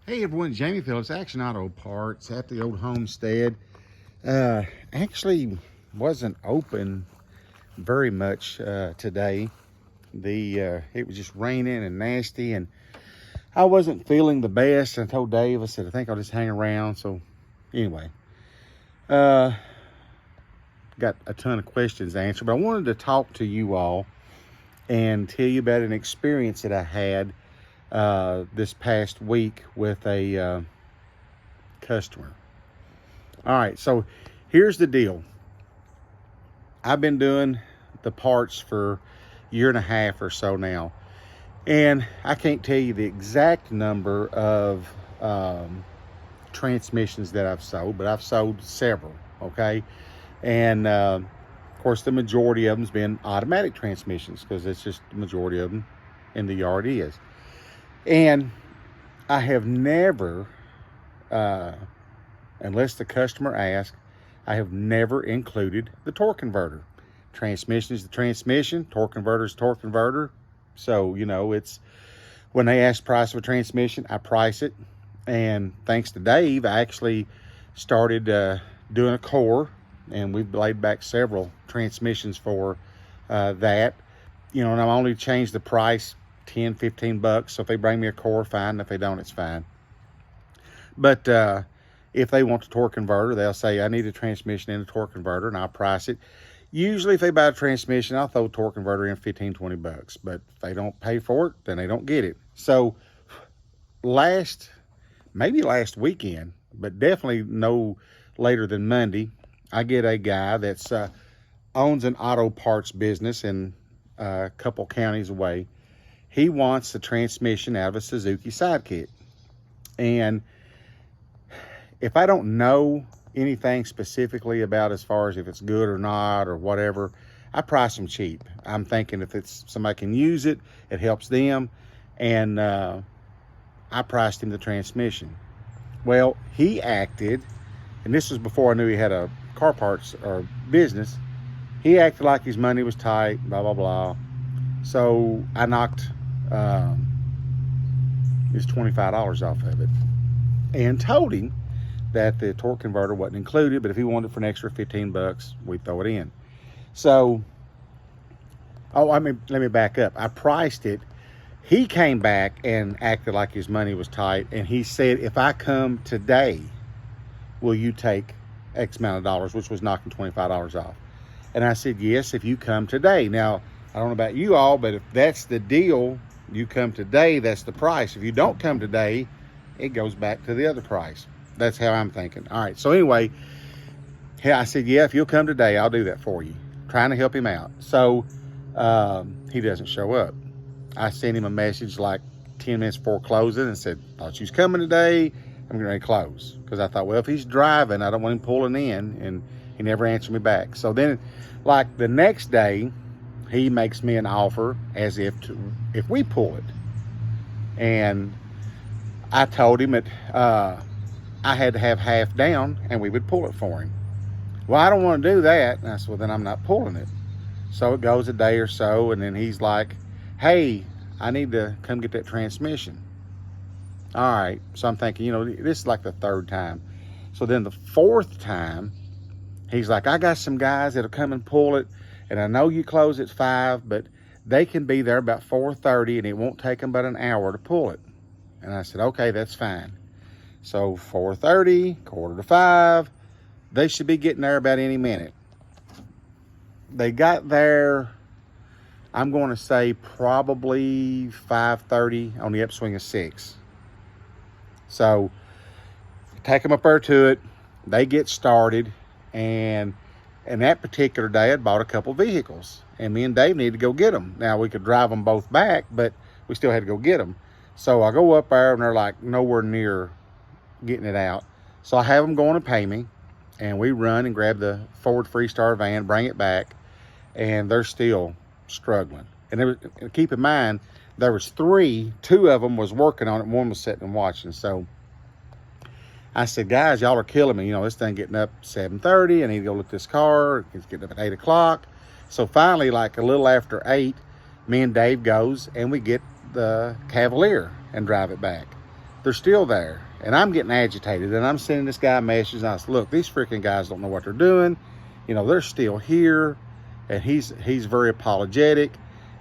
Hey everyone, Jamie Phillips, Action Auto Parts at the old homestead. Actually wasn't open very much today. It was just raining and nasty, and I wasn't feeling the best. I told Dave, I said, I think I'll just hang around. So anyway, got a ton of questions answered, but I wanted to talk to you all and tell you about an experience that I had this past week with a customer. All right, so here's the deal. I've been doing the parts for a year and a half or so now, and I can't tell you the exact number of transmissions that I've sold, but I've sold several, okay? And of course, the majority of them's been automatic transmissions, because it's just the majority of them in the yard is. And I have never, unless the customer asks, I have never included the torque converter. Transmission is the transmission, torque converter is torque converter. So, you know, it's when they ask the price of a transmission, I price it. And thanks to Dave, I actually started doing a core, and we've laid back several transmissions for that. You know, and I've only changed the price 10, 15 bucks. So if they bring me a core, fine. If they don't, it's fine. But if they want the torque converter, they'll say, I need a transmission and a torque converter, and I'll price it. Usually if they buy a transmission, I'll throw a torque converter in 15, 20 bucks. But if they don't pay for it, then they don't get it. So maybe last weekend, but definitely no later than Monday, I get a guy that's owns an auto parts business in a couple counties away. He wants the transmission out of a Suzuki Sidekick. And if I don't know anything specifically about as far as if it's good or not or whatever, I price them cheap. I'm thinking if it's somebody can use it, it helps them. And I priced him the transmission. Well, he acted, and this was before I knew he had a car parts or business. He acted like his money was tight, blah, blah, blah. So I knocked his $25 off of it and told him that the torque converter wasn't included, but if he wanted it for an extra 15 bucks, we'd throw it in. So, let me back up. I priced it. He came back and acted like his money was tight, and he said, if I come today, will you take X amount of dollars, which was knocking $25 off? And I said, yes, if you come today. Now, I don't know about you all, but if that's the deal, you come today, that's the price. If you don't come today, it goes back to the other price. That's how I'm thinking. All right, so anyway, I said, yeah, if you'll come today, I'll do that for you. Trying to help him out. So he doesn't show up. I sent him a message like 10 minutes before closing and said, thought you was coming today. I'm going to close. Because I thought, well, if he's driving, I don't want him pulling in. And he never answered me back. So then, like the next day, he makes me an offer as if we pull it. And I told him that I had to have half down and we would pull it for him. Well, I don't want to do that. And I said, well, then I'm not pulling it. So it goes a day or so, and then he's like, hey, I need to come get that transmission. All right. So I'm thinking, you know, this is like the third time. So then the fourth time, he's like, I got some guys that'll come and pull it. And I know you close at 5, but they can be there about 4:30, and it won't take them but an hour to pull it. And I said, okay, that's fine. So 4:30, 4:45, they should be getting there about any minute. They got there, I'm going to say probably 5:30 on the upswing of 6. So take them up there to it. They get started, and that particular day, I'd bought a couple vehicles, and me and Dave needed to go get them. Now, we could drive them both back, but we still had to go get them. So I go up there, and they're like nowhere near getting it out. So I have them going to pay me, and we run and grab the Ford Freestar van, bring it back, and they're still struggling. And keep in mind, there was 3, 2 of them was working on it, 1 was sitting and watching. So I said, guys, y'all are killing me. You know, this thing getting up 7:30. I need to go look at this car. It's getting up at 8 o'clock. So finally, like a little after 8, me and Dave goes and we get the Cavalier and drive it back. they're still there. And I'm getting agitated, and I'm sending this guy a message, and I said, look, these freaking guys don't know what they're doing. You know, they're still here. And he's very apologetic.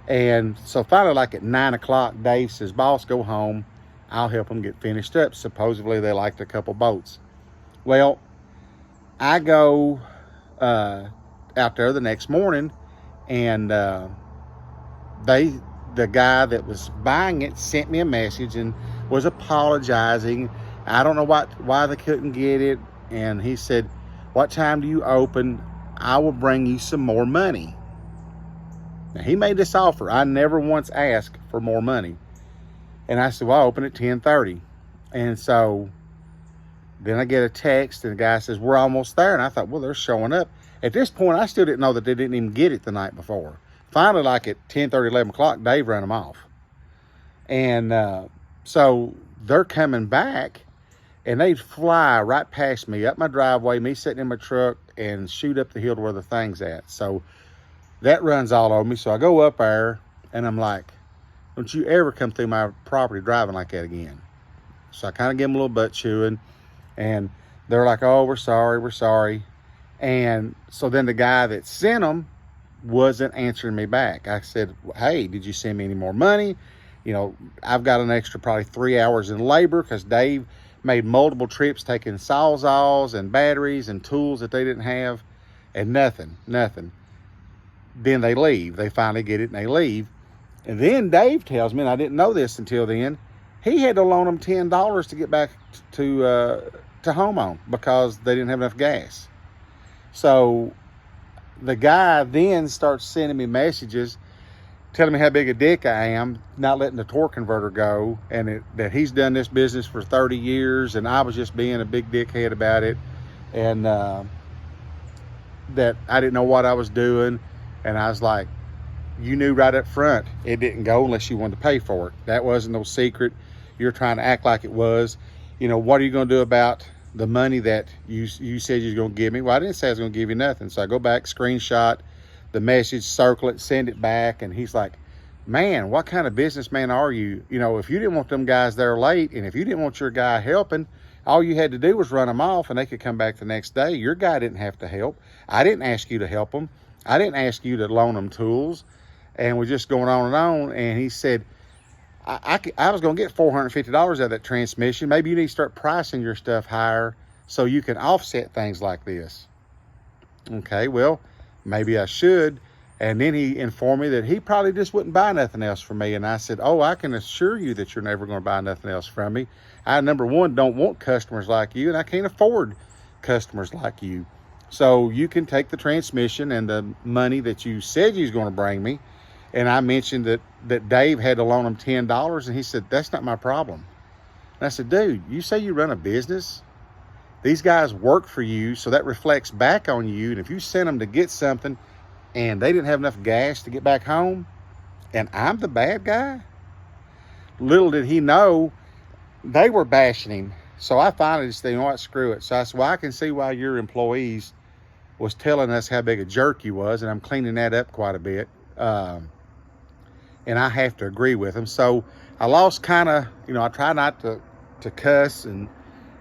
And so finally, like at 9 o'clock, Dave says, boss, go home. I'll help them get finished up. Supposedly they liked a couple boats. Well, I go out there the next morning, and the guy that was buying it sent me a message and was apologizing. I don't know why they couldn't get it. And he said, what time do you open? I will bring you some more money. Now, he made this offer. I never once asked for more money. And I said, well, I open at 10:30. And so then I get a text, and the guy says, we're almost there. And I thought, well, they're showing up. At this point, I still didn't know that they didn't even get it the night before. Finally, like at 10:30, 11 o'clock, Dave ran them off. And so they're coming back, and they fly right past me, up my driveway, me sitting in my truck, and shoot up the hill to where the thing's at. So that runs all over me. So I go up there, and I'm like, don't you ever come through my property driving like that again. So I kind of give them a little butt chewing, and they're like, oh, we're sorry. And so then the guy that sent them wasn't answering me back. I said, hey, did you send me any more money? You know, I've got an extra probably 3 hours in labor, because Dave made multiple trips taking sawzalls and batteries and tools that they didn't have, and nothing. Then they leave. They finally get it and they leave. And then Dave tells me, and I didn't know this until then, he had to loan them $10 to get back to home on, because they didn't have enough gas. So the guy then starts sending me messages telling me how big a dick I am, not letting the torque converter go, and that he's done this business for 30 years, and I was just being a big dickhead about it, and that I didn't know what I was doing. And I was like, you knew right up front it didn't go unless you wanted to pay for it. That wasn't no secret. You're trying to act like it was. You know, what are you going to do about the money that you said you was going to give me? Well, I didn't say I was going to give you nothing. So I go back, screenshot the message, circle it, send it back. And he's like, man, what kind of businessman are you? You know, if you didn't want them guys there late, and if you didn't want your guy helping, all you had to do was run them off, and they could come back the next day. Your guy didn't have to help. I didn't ask you to help them. I didn't ask you to loan them tools. And we're just going on and on. And he said, I was going to get $450 out of that transmission. Maybe you need to start pricing your stuff higher so you can offset things like this. Okay, well, maybe I should. And then he informed me that he probably just wouldn't buy nothing else from me. And I said, oh, I can assure you that you're never going to buy nothing else from me. I, number one, don't want customers like you, and I can't afford customers like you. So you can take the transmission and the money that you said you was going to bring me. And I mentioned that Dave had to loan him $10, and he said, that's not my problem. And I said, dude, you say you run a business? These guys work for you, so that reflects back on you. And if you send them to get something and they didn't have enough gas to get back home, and I'm the bad guy? Little did he know, they were bashing him. So I finally just said, you know what, screw it. So I said, well, I can see why your employees was telling us how big a jerk you was, and I'm cleaning that up quite a bit. And I have to agree with him. So I lost kind of, you know, I try not to cuss and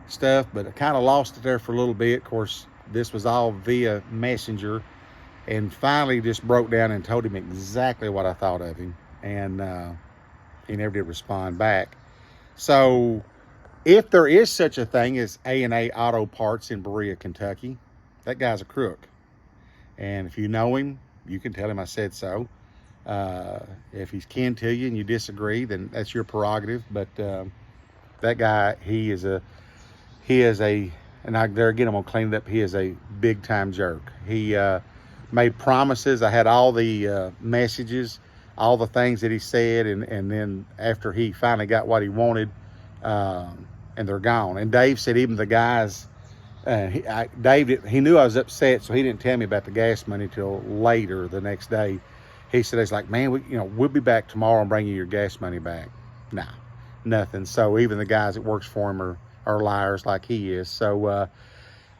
stuff, but I kind of lost it there for a little bit. Of course, this was all via Messenger, and finally just broke down and told him exactly what I thought of him. And he never did respond back. So if there is such a thing as A&A Auto Parts in Berea, Kentucky, that guy's a crook. And if you know him, you can tell him I said so. If he's kin to you and you disagree, then that's your prerogative. But that guy, he is a, and there again, I'm gonna clean it up. He is a big time jerk. He made promises. I had all the messages, all the things that he said, and then after he finally got what he wanted, and they're gone. And Dave said even the guys, Dave, he knew I was upset, so he didn't tell me about the gas money till later the next day. He said, he's like, man, we'll be back tomorrow and bring you your gas money back. Nah, nothing. So even the guys that works for him are liars like he is. So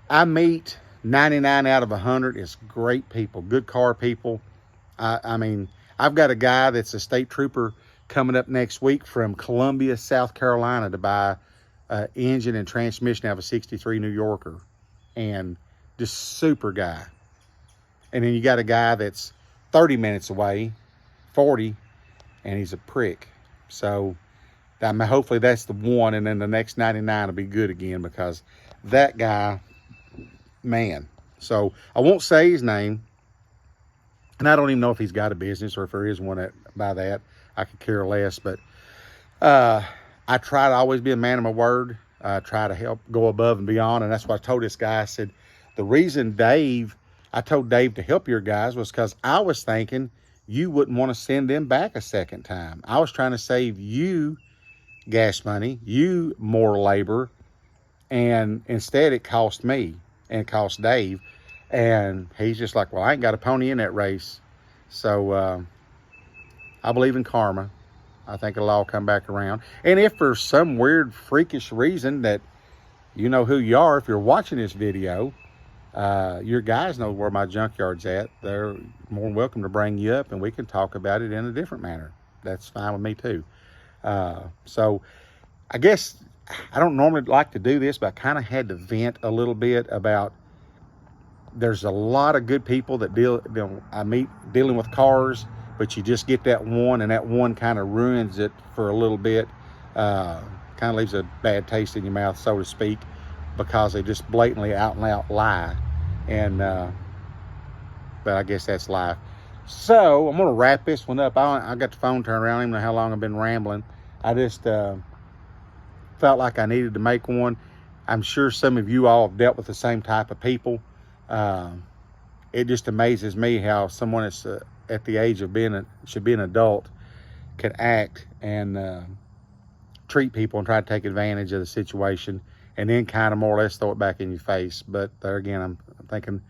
I meet 99 out of 100 is great people, good car people. I mean, I've got a guy that's a state trooper coming up next week from Columbia, South Carolina to buy engine and transmission out of a 63 New Yorker. And just super guy. And then you got a guy that's 30 minutes away, 40, and he's a prick. So hopefully that's the one, and then the next 99 will be good again, because that guy, man. So I won't say his name, and I don't even know if he's got a business or if there is one by that. I could care less, but I try to always be a man of my word. I try to help go above and beyond, and that's what I told this guy. I said, the reason I told Dave to help your guys was because I was thinking you wouldn't want to send them back a second time. I was trying to save you gas money, you more labor, and instead it cost me and it cost Dave. And he's just like, well, I ain't got a pony in that race. So I believe in karma. I think it'll all come back around. And if for some weird freakish reason that you know who you are, if you're watching this video, your guys know where my junkyard's at. They're more than welcome to bring you up, and we can talk about it in a different manner. That's fine with me too. So I guess I don't normally like to do this, but I kind of had to vent a little bit about, there's a lot of good people that I meet dealing with cars, but you just get that one, and that one kind of ruins it for a little bit. Kind of leaves a bad taste in your mouth, so to speak, because they just blatantly out and out lie. And but I guess that's life. So I'm gonna wrap this one up. I got the phone turned around. I don't even know how long I've been rambling. I just felt like I needed to make one. I'm sure some of you all have dealt with the same type of people. It just amazes me how someone that's at the age of should be an adult can act and treat people and try to take advantage of the situation, and then kind of more or less throw it back in your face. But there again, I'm thinking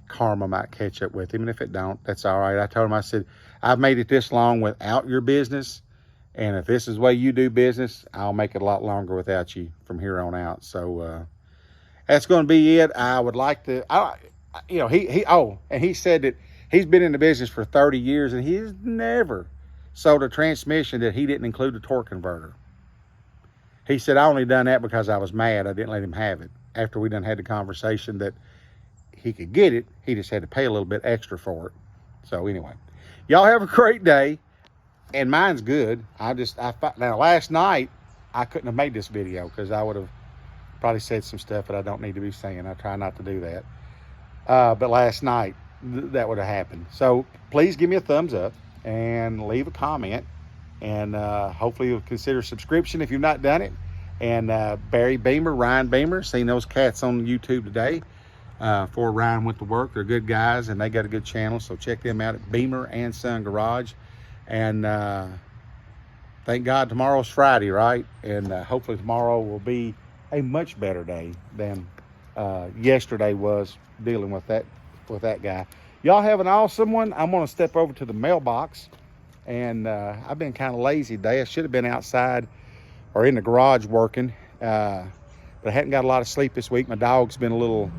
karma might catch up with him, and if it don't, that's all right. I told him, I said, I've made it this long without your business, and if this is the way you do business, I'll make it a lot longer without you from here on out. So that's going to be it. I would like to, he said that he's been in the business for 30 years, and he's never sold a transmission that he didn't include a torque converter. He said, I only done that because I was mad I didn't let him have it. After we done had the conversation that he could get it, he just had to pay a little bit extra for it. So anyway, y'all have a great day. And mine's good. Now last night, I couldn't have made this video because I would have probably said some stuff that I don't need to be saying. I try not to do that. But last night, that would have happened. So please give me a thumbs up and leave a comment. And hopefully you'll consider subscription if you've not done it. And Barry Beamer, Ryan Beamer, seen those cats on YouTube today. For Ryan went to work. They're good guys, and they got a good channel. So check them out at Beamer and Son Garage. And thank God tomorrow's Friday, right? And hopefully tomorrow will be a much better day than yesterday was dealing with that guy. Y'all have an awesome one. I'm going to step over to the mailbox. And I've been kind of lazy today. I should have been outside or in the garage working. But I hadn't got a lot of sleep this week. My dog's been a little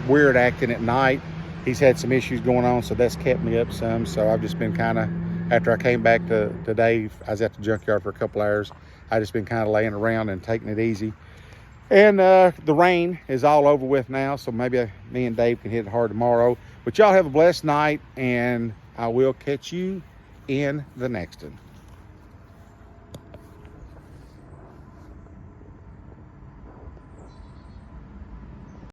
weird acting at night. He's had some issues going on, so that's kept me up some. So I've just been kind of, after I came back to Dave, I was at the junkyard for a couple hours. I just been kind of laying around and taking it easy. And the rain is all over with now, so maybe me and Dave can hit it hard tomorrow. But y'all have a blessed night, and I will catch you in the next one.